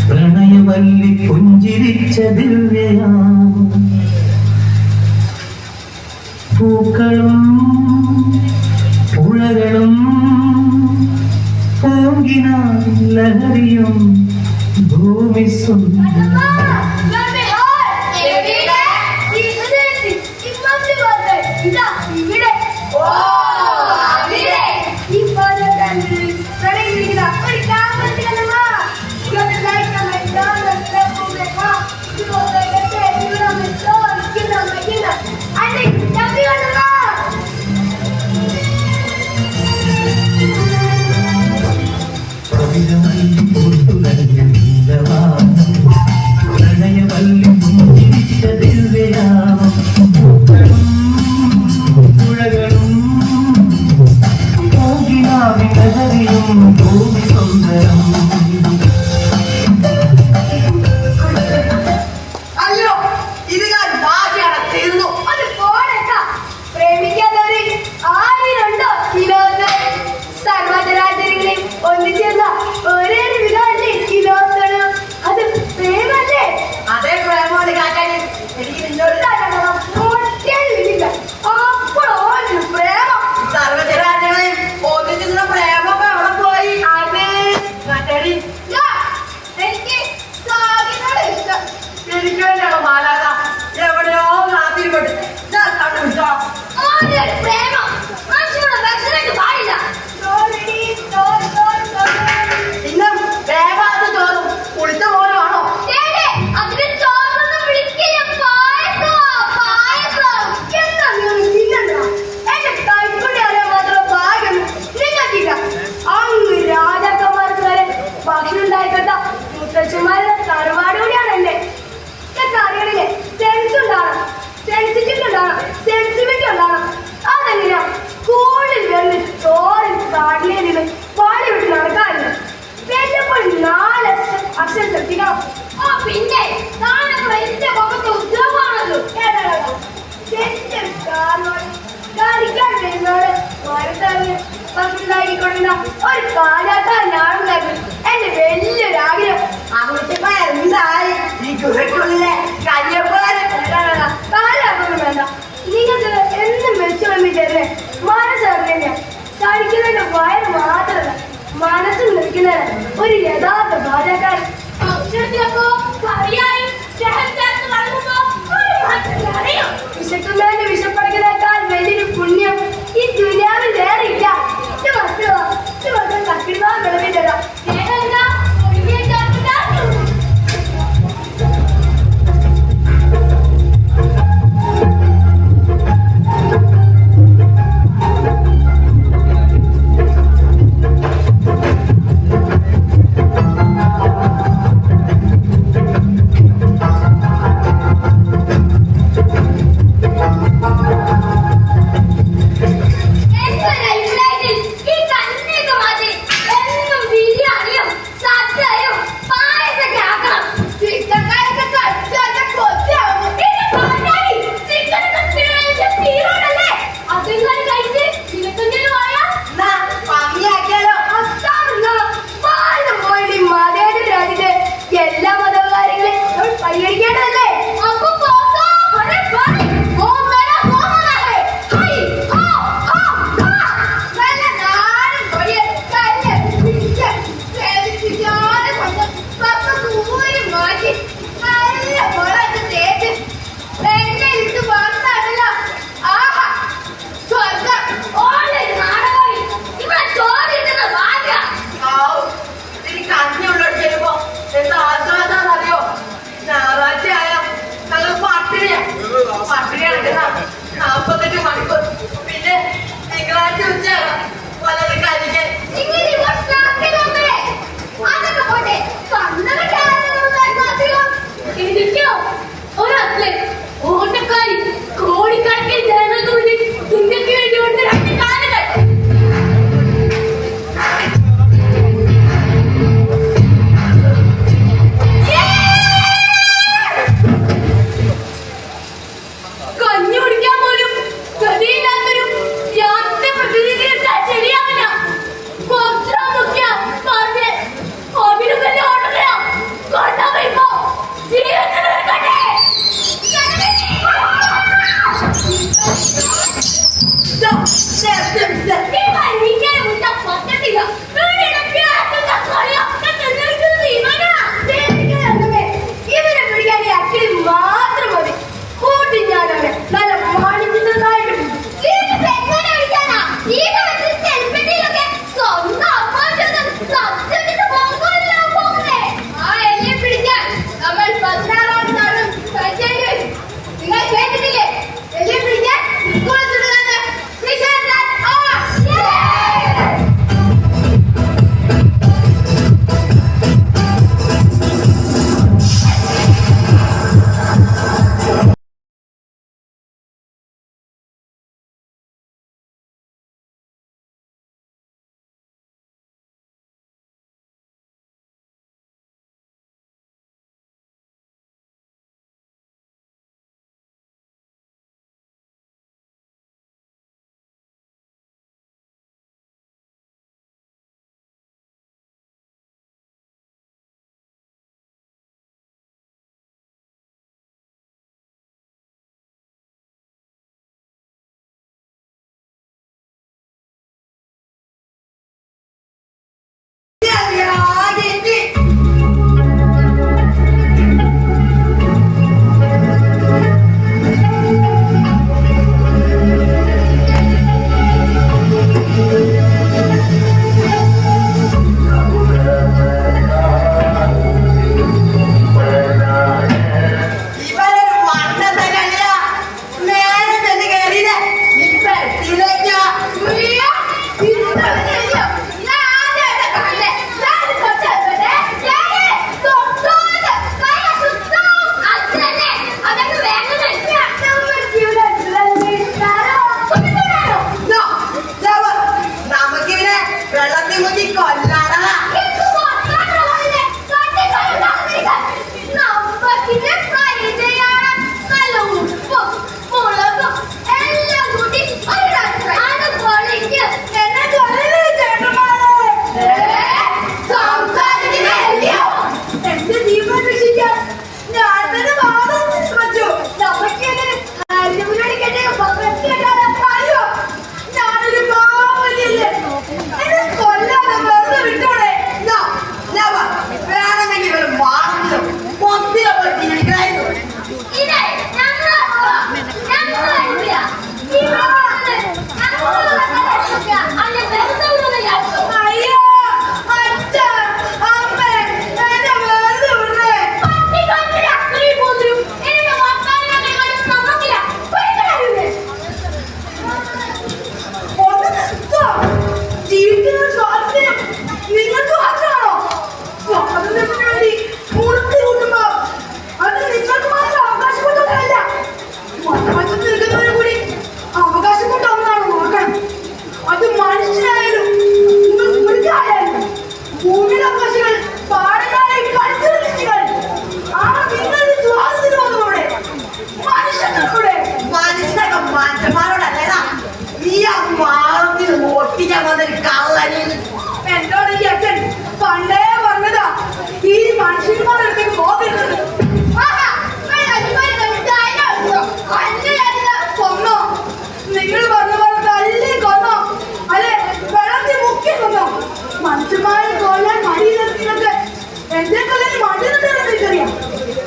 പ്രണയവല്ലി പുഞ്ചിരിച്ച ദിവ്യയാമം പൂക്കളും പുഴകളും പൂങ്കിന ലഹരിയും ഭൂമി സുന്ദരം പ്രണയവല്ലി പുഞ്ചിരിച്ച ദിവ്യയാമം പുഴകളും പൂങ്കിനാവിൻ ലഹരിയും ഭൂമി സുന്ദരം തറവാട് കൂടിയാണ് എന്റെ പട്ടിണി കിടക്കുന്ന 48 മണിക്കൂർ. പിന്നെ തിങ്കളാഴ്ച ഉച്ച വല്ലതും കഴിക്കാൻ. എനിക്കോ ഒരു അത്ലറ്റ് ഓട്ടക്കാരി കോടിക്കണക്കിന് ജനങ്ങൾക്ക് മുന്നിൽ ഇന്ത്യക്ക് വേണ്ടി കൊണ്ട് 2 കാലുകൾ. കഞ്ഞി കുടിക്കാൻ പോലും ഗതിയില്ലാത്തൊരു യാത്രത്തെ പ്രതിനിധീകരിച്ചാൽ ശരിയാവില്ല. കുറച്ചു നോക്കിയാ പറഞ്ഞ് അഭിനന്ദന ഓടുകയാ കൊണ്ടാ വരുമ്പോ ജീവിതത്തിൽ എടുക്കട്ടെ. ഇവരെ പിടിക്കാൻ ഈ അക്കിടി മാത്രം മതി. കൂട്ടി ഞാനാണ് നല്ല മാണിച്ചിട്ടതായിട്ട്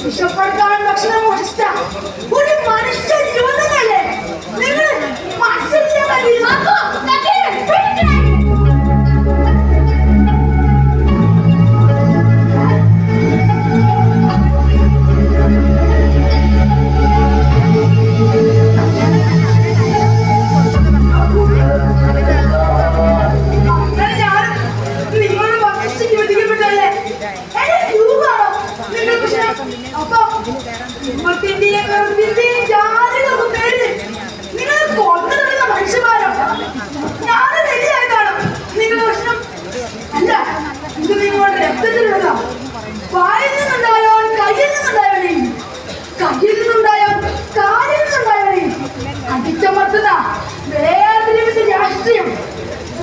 വിഷപ്പെടുത്താൻ ഭക്ഷണം മോഷിച്ച ഒരു മനുഷ്യ ജീവനല്ലേ നിങ്ങൾ മനസ്സിലാക്കി നിങ്ങൾ കൊണ്ടുവരുന്ന മനുഷ്യന്മാരോ ഞാൻ റെഡിയായി കാണും നിങ്ങളുടെ പ്രശ്നം അല്ല ഇത് നിങ്ങളുടെ രക്തത്തിലുള്ളതാ വായിൽ നിന്നുണ്ടായോ കയ്യിൽ നിന്നുണ്ടായവനെയും കയ്യിൽ നിന്നുണ്ടായോ കാലിൽ നിന്നുണ്ടായവനെയും അടിച്ചമർത്തുന്ന വേദനയുടെ രാഷ്ട്രീയം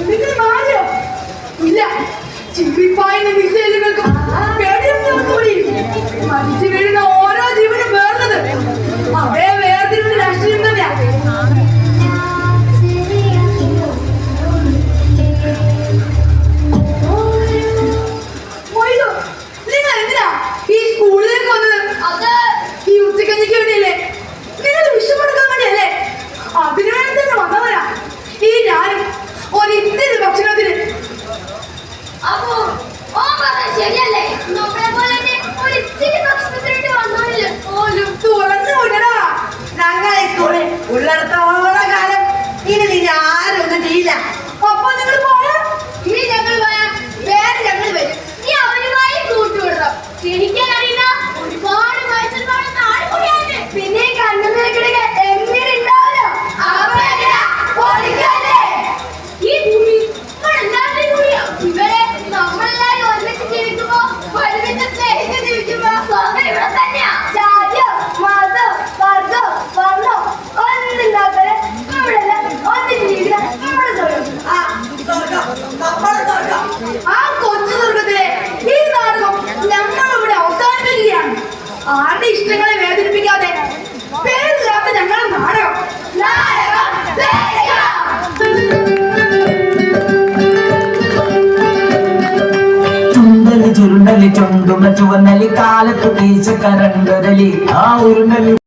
നിങ്ങൾ മാറിയോ ഇല്ല ചിമ്മിപ്പായുന്ന മിസൈലുകൾക്കും പേടിയൊന്നുകൂടി മരിച്ചു വീഴുന്ന ഓരോ ജീവനും വേർന്നത് അതേ വേർതിരിവിന്റെ രാഷ്ട്രീയം തന്നെയാ നിങ്ങൾ എന്തിനാ ഈ സ്കൂളിലേക്ക് വന്നത് അത് ഈ ഉച്ചക്കഞ്ഞിക്ക് വേണ്ടിയല്ലേ നിങ്ങൾ വിഷമെടുക്കാൻ വേണ്ടിയല്ലേ അതിനു വേണ്ടി തന്നെ വന്നവരാ ഈ ഞാനും ഒരിത്തിരി ഭക്ഷണത്തിന് അപ്പോ ഓ പറഞ്ഞ ശരിയല്ലേ നമ്മളെ പോലെ ഒരു ഇത്തിരി ഭക്ഷണത്തിനായിട്ട് വന്നവരില്ല പോലും തുറന്നു വിടടാ ഞങ്ങളെ സ്കൂളിൽ ഉള്ളിടത്തോളം കാലം ഇനി നീ ആരൊന്നും ചെയ്യില്ല അപ്പൊ നിങ്ങൾ പോയാ ഇനി ഞങ്ങൾ പോയാൽ വേറെ ഞങ്ങൾ വരും നീ അവരുമായി കൂട്ടുവിടണം ശരിക്കാൻ അറിയുന്ന ഒരുപാട് മനുഷ്യന്മാരുടെ നാട് കൂടിയാണ് പിന്നെ കണ്ണുനേക്കിടയിൽ എങ്ങനെ ഉണ്ടാവല്ലോ ഈ ഭൂമി നമ്മളെല്ലാവരും കൂടിയോ ഇവരെ നമ്മളെല്ലാവരും ഒന്നിച്ച് ജീവിക്കുമ്പോ ഒരുമിച്ച് സ്നേഹിച്ച് ജീവിക്കുമ്പോ സ്വർഗ്ഗം ഇവിടെ തന്നെയാ ജാതിയോ മതോ വർഗോ വർണ്ണോ ഒന്നില്ലാത്തവരെ നമ്മളെല്ലാം ഒന്നിച്ച് ജീവിക്കുന്ന നമ്മുടെ സ്വർഗ്ഗം ആ കൊച്ചു സ്വർഗത്തിലെ ഈ നാടകം ഞങ്ങൾ ഇവിടെ അവസാനിപ്പിക്കുകയാണ് ആരുടെ ഇഷ്ടങ്ങളെ വേദനിപ്പിക്കാതെ പേരില്ലാത്ത ഞങ്ങളുടെ നാടകം ചുണ്ടലി ചുരുണ്ടലി ചുണ്ടുമ ചുവന്നലി കാലത്ത് തീച്ച കരണ്ടൊരലി ആ ഉരുണ്ടലി